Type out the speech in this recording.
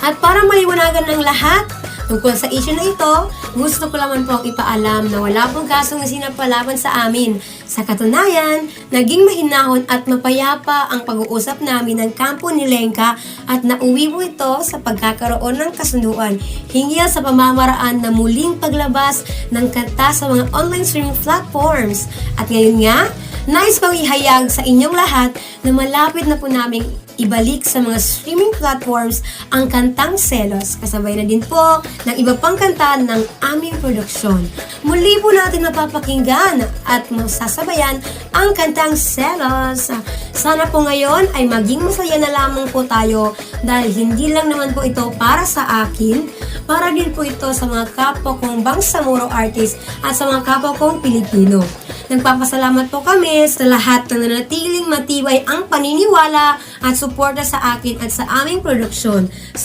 At para maliwanagan ng lahat tungkol sa issue na ito, gusto ko naman po ang ipaalam na wala pong kasong isinapalaban sa amin. Sa katunayan, naging mahinahon at mapayapa ang pag-uusap namin ng kampo ni Lenka at nauwi po ito sa pagkakaroon ng kasunduan hinggil sa pamamaraan na muling paglabas ng kanta sa mga online streaming platforms. At ngayon nga, nais kong ihayag sa inyong lahat na malapit na po naming ibalik sa mga streaming platforms ang kantang Selos. Kasabay na din po ng iba pang kanta ng aming produksyon. Muli po natin mapapakinggan at masasabayan ang kantang Selos. Sana po ngayon ay maging masaya na lamang po tayo dahil hindi lang naman po ito para sa akin, para din po ito sa mga kapwa kong Bangsamoro artist at sa mga kapwa kong Pilipino. Nagpapasalamat po kami sa lahat na nanatiling matibay ang paniniwala at suporta sa akin at sa aming produksyon.